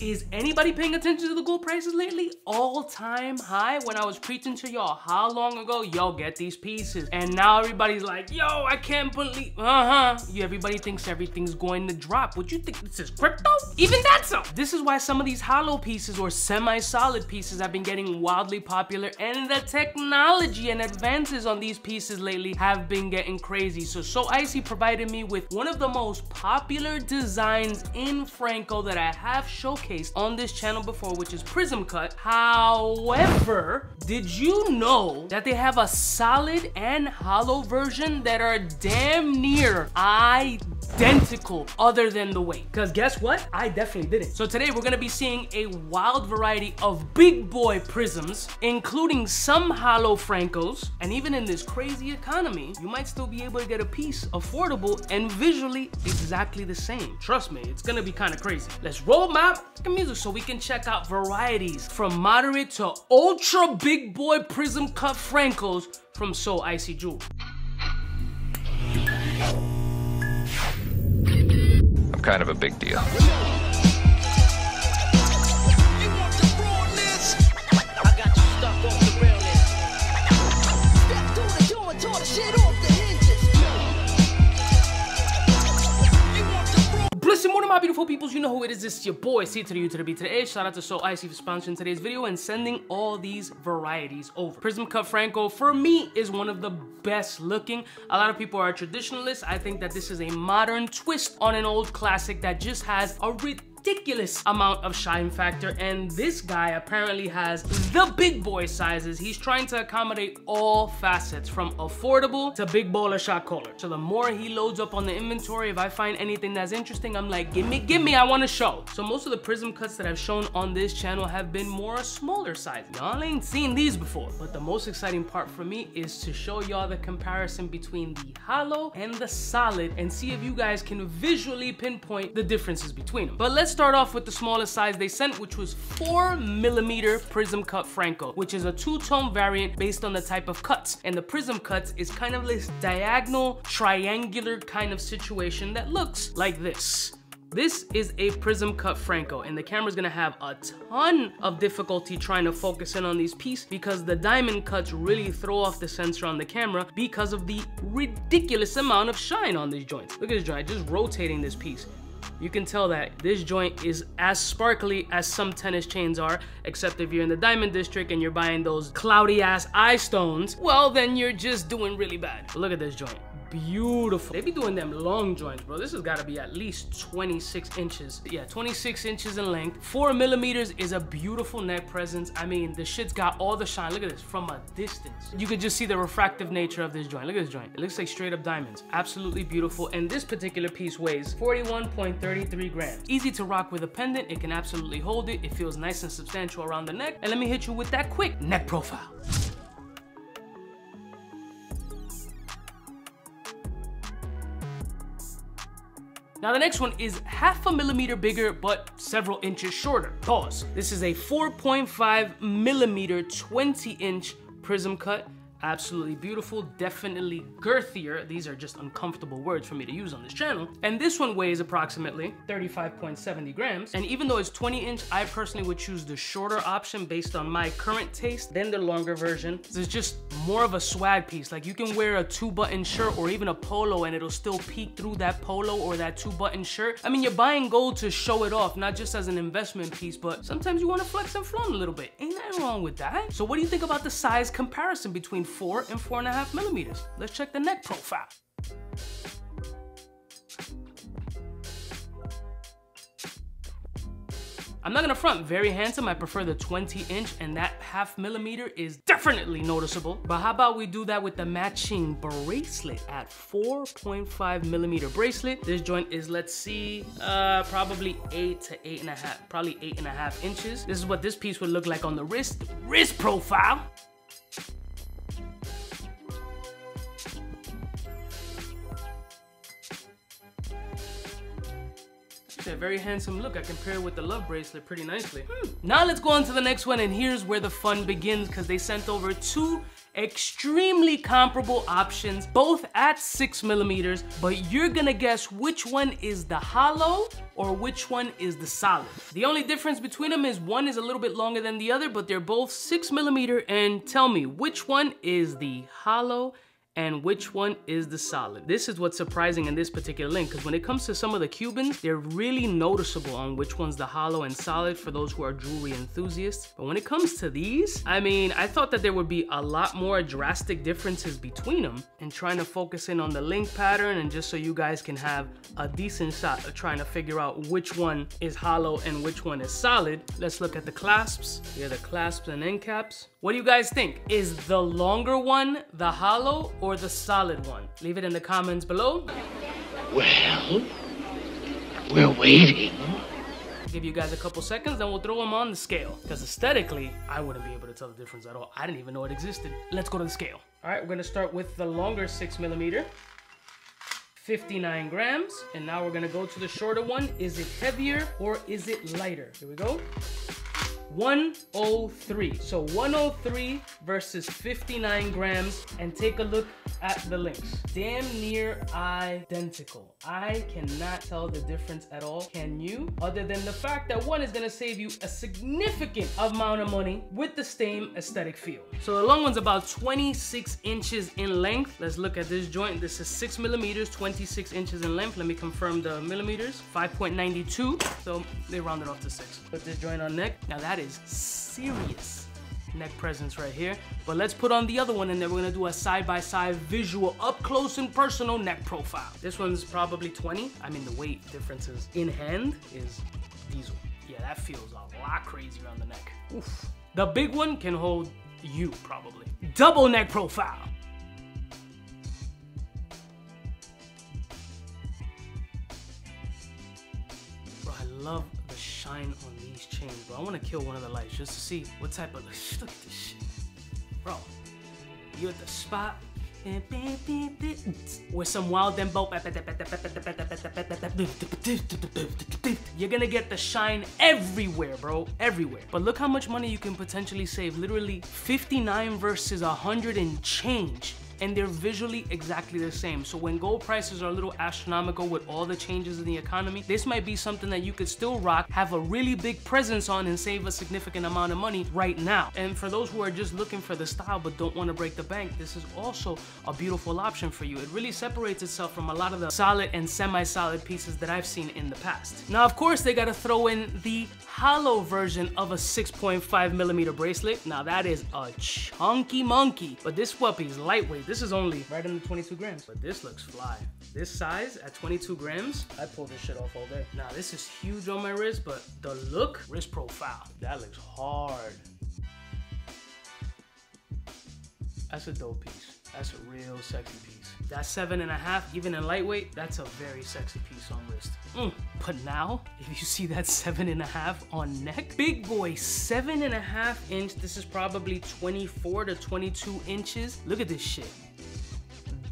Is anybody paying attention to the gold prices lately? All-time high. When I was preaching to y'all how long ago, yo, get these pieces. And now everybody's like, yo, I can't believe, everybody thinks everything's going to drop. What you think, this is crypto? Even that's up. This is why some of these hollow pieces or semi-solid pieces have been getting wildly popular, and the technology and advances on these pieces lately have been getting crazy. So Icy provided me with one of the most popular designs in Franco that I have showcased on this channel before, which is Prism cut. However, did you know that they have a solid and hollow version that are damn near identical other than the weight? Because guess what? I definitely didn't. So today we're gonna be seeing a wild variety of big boy prisms, including some hollow Francos, and even in this crazy economy, you might still be able to get a piece affordable and visually exactly the same. Trust me, it's gonna be kind of crazy. Let's roll my music so we can check out varieties from moderate to ultra big boy prism cut Francos from So Icy Jewel. I'm kind of a big deal. Listen, more to my beautiful peoples, you know who it is. This is your boy, C to the U to the B to the A. Shout out to So Icy for sponsoring today's video and sending all these varieties over. Prism cut Franco, for me, is one of the best looking. A lot of people are traditionalists. I think that this is a modern twist on an old classic that just has a ridiculous amount of shine factor, and this guy apparently has the big boy sizes. He's trying to accommodate all facets from affordable to big bowler shot caller. So the more he loads up on the inventory, if I find anything that's interesting, I'm like, give me, I want to show. So most of the prism cuts that I've shown on this channel have been more smaller sizes. Y'all ain't seen these before, but the most exciting part for me is to show y'all the comparison between the hollow and the solid and see if you guys can visually pinpoint the differences between them. But let's start off with the smallest size they sent, which was 4mm prism cut Franco, which is a two-tone variant based on the type of cuts. And the prism cuts is kind of this diagonal, triangular kind of situation that looks like this. This is a prism cut Franco, and the camera's gonna have a ton of difficulty trying to focus in on these pieces because the diamond cuts really throw off the sensor on the camera because of the ridiculous amount of shine on these joints. Look at this joint, just rotating this piece. You can tell that this joint is as sparkly as some tennis chains are, except if you're in the diamond district and you're buying those cloudy ass eye stones, well then you're just doing really bad. But look at this joint. Beautiful. They be doing them long joints, bro. This has got to be at least 26 inches. Yeah, 26 inches in length. 4mm is a beautiful neck presence. I mean, the shit's got all the shine. Look at this from a distance. You could just see the refractive nature of this joint. Look at this joint. It looks like straight up diamonds. Absolutely beautiful. And this particular piece weighs 41.33 grams. Easy to rock with a pendant. It can absolutely hold it. It feels nice and substantial around the neck. And let me hit you with that quick neck profile. Now the next one is 0.5mm bigger, but several inches shorter. Pause. This is a 4.5mm 20-inch prism cut. Absolutely beautiful, definitely girthier. These are just uncomfortable words for me to use on this channel. And this one weighs approximately 35.70 grams. And even though it's 20-inch, I personally would choose the shorter option based on my current taste than the longer version. This is just more of a swag piece. Like you can wear a 2-button shirt or even a polo and it'll still peek through that polo or that 2-button shirt. I mean, you're buying gold to show it off, not just as an investment piece, but sometimes you want to flex and flaunt a little bit. Ain't nothing wrong with that. So what do you think about the size comparison between 4 and 4.5mm? Let's check the neck profile. I'm not gonna front, very handsome. I prefer the 20-inch, and that 0.5mm is definitely noticeable. But how about we do that with the matching bracelet at 4.5mm bracelet. This joint is, let's see, probably 8 to 8.5, probably 8.5 inches. This is what this piece would look like on the wrist profile. A very handsome look. I compare it with the Love bracelet pretty nicely. Now let's go on to the next one, and here's where the fun begins, because they sent over two extremely comparable options, both at 6mm, but you're gonna guess which one is the hollow or which one is the solid. The only difference between them is one is a little bit longer than the other, but they're both 6mm, and tell me which one is the hollow and which one is the solid. This is what's surprising in this particular link, because when it comes to some of the Cubans, they're really noticeable on which one's the hollow and solid for those who are jewelry enthusiasts. But when it comes to these, I mean, I thought that there would be a lot more drastic differences between them, and trying to focus in on the link pattern, and just so you guys can have a decent shot of trying to figure out which one is hollow and which one is solid. Let's look at the clasps. Here are the clasps and end caps. What do you guys think? Is the longer one the hollow or the solid one? Leave it in the comments below. Well, we're waiting. Give you guys a couple seconds, then we'll throw them on the scale. Because aesthetically, I wouldn't be able to tell the difference at all. I didn't even know it existed. Let's go to the scale. All right, we're gonna start with the longer 6mm. 59 grams. And now we're gonna go to the shorter one. Is it heavier or is it lighter? Here we go. 103. So 103 versus 59 grams, and take a look at the links. Damn near identical. I cannot tell the difference at all. Can you? Other than the fact that one is gonna save you a significant amount of money with the same aesthetic feel. So the long one's about 26 inches in length. Let's look at this joint. This is 6mm, 26 inches in length. Let me confirm the millimeters. 5.92. So they rounded off to 6. Put this joint on neck. Now that is serious neck presence right here. But let's put on the other one, and then we're gonna do a side-by-side visual, up close and personal neck profile. This one's probably 20. I mean, the weight differences in hand is diesel. Yeah, that feels a lot crazier on the neck. Oof. The big one can hold you, probably. Double neck profile. Bro, I love the shine on these chains, bro. I want to kill one of the lights just to see what type of... Look at this shit. Bro, you at the spot with some wild dembo. You're gonna get the shine everywhere, bro. Everywhere. But look how much money you can potentially save. Literally 59 versus 100 and change. And they're visually exactly the same. So when gold prices are a little astronomical with all the changes in the economy, this might be something that you could still rock, have a really big presence on, and save a significant amount of money right now. And for those who are just looking for the style but don't want to break the bank, this is also a beautiful option for you. It really separates itself from a lot of the solid and semi-solid pieces that I've seen in the past. Now, of course, they gotta throw in the hollow version of a 6.5mm bracelet. Now that is a chunky monkey, but this puppy's lightweight. This is only right under 22 grams, but this looks fly. This size at 22 grams, I pull this shit off all day. Now this is huge on my wrist, but the look, wrist profile, that looks hard. That's a dope piece. That's a real sexy piece. That 7.5, even in lightweight, that's a very sexy piece on wrist. But now, if you see that 7.5 on neck, big boy, 7.5 inch. This is probably 24 to 22 inches. Look at this shit.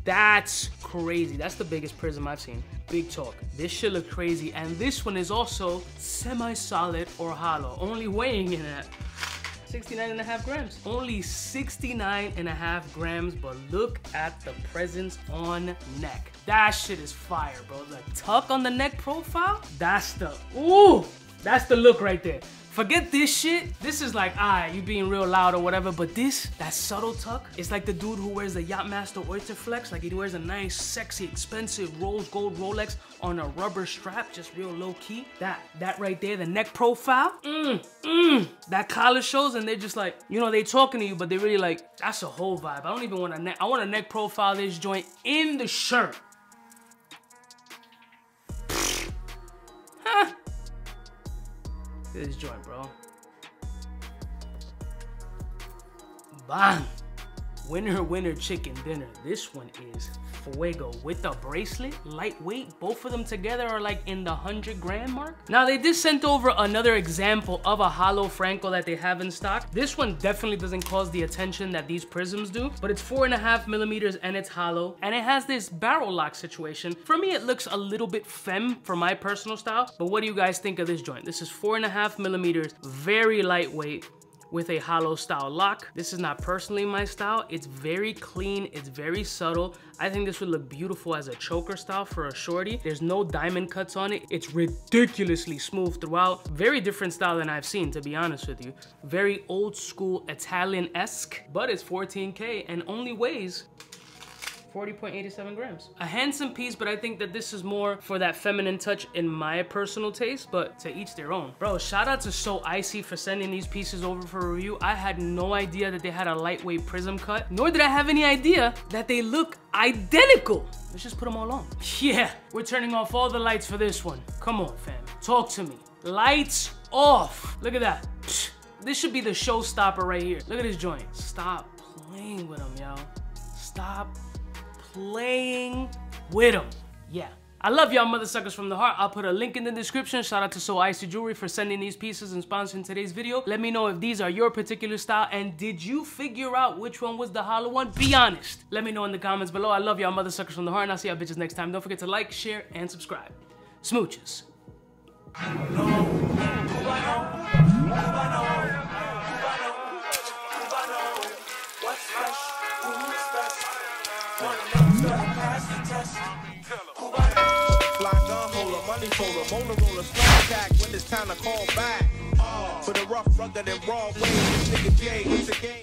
That's crazy. That's the biggest prism I've seen. Big talk. This shit looks crazy. And this one is also semi-solid or hollow, only weighing in at 69.5 grams. Only 69.5 grams, but look at the presence on neck. That shit is fire, bro. The tuck on the neck profile, that's the, ooh, that's the look right there. Forget this shit. This is like, you being real loud or whatever, but this, that subtle tuck, it's like the dude who wears the Yachtmaster Oyster Flex, like he wears a nice, sexy, expensive rose gold Rolex on a rubber strap, just real low key. That right there, the neck profile, that collar shows, and they're just like, you know, they talking to you, but they really like, that's a whole vibe. I don't even want a neck, I want a neck profile this joint in the shirt. This joint, bro. Bang. Winner, winner, chicken dinner. This one is fuego with the bracelet, lightweight. Both of them together are like in the 100 gram mark. Now they did send over another example of a hollow Franco that they have in stock. This one definitely doesn't cause the attention that these prisms do, but it's 4.5 millimeters and it's hollow, and it has this barrel lock situation. For me, it looks a little bit femme for my personal style, but what do you guys think of this joint? This is 4.5 millimeters, very lightweight, with a hollow style lock. This is not personally my style. It's very clean, it's very subtle. I think this would look beautiful as a choker style for a shorty. There's no diamond cuts on it. It's ridiculously smooth throughout. Very different style than I've seen, to be honest with you. Very old school Italian-esque, but it's 14K and only weighs 40.87 grams. A handsome piece, but I think that this is more for that feminine touch in my personal taste, but to each their own. Bro, shout out to So Icy for sending these pieces over for review. I had no idea that they had a lightweight prism cut, nor did I have any idea that they look identical. Let's just put them all on. Yeah, we're turning off all the lights for this one. Come on, fam, talk to me. Lights off. Look at that. Psh, this should be the showstopper right here. Look at this joint. Stop playing with them, yo. Stop playing with them. Yeah. I love y'all mother suckers from the heart. I'll put a link in the description. Shout out to So Icy Jewelry for sending these pieces and sponsoring today's video. Let me know if these are your particular style, and did you figure out which one was the hollow one? Be honest. Let me know in the comments below. I love y'all mother suckers from the heart, and I'll see y'all bitches next time. Don't forget to like, share, and subscribe. Smooches. Money folder, motor roller, slide attack when it's time to call back. For the rough, rugged, and raw way, this nigga Jay, it's a game.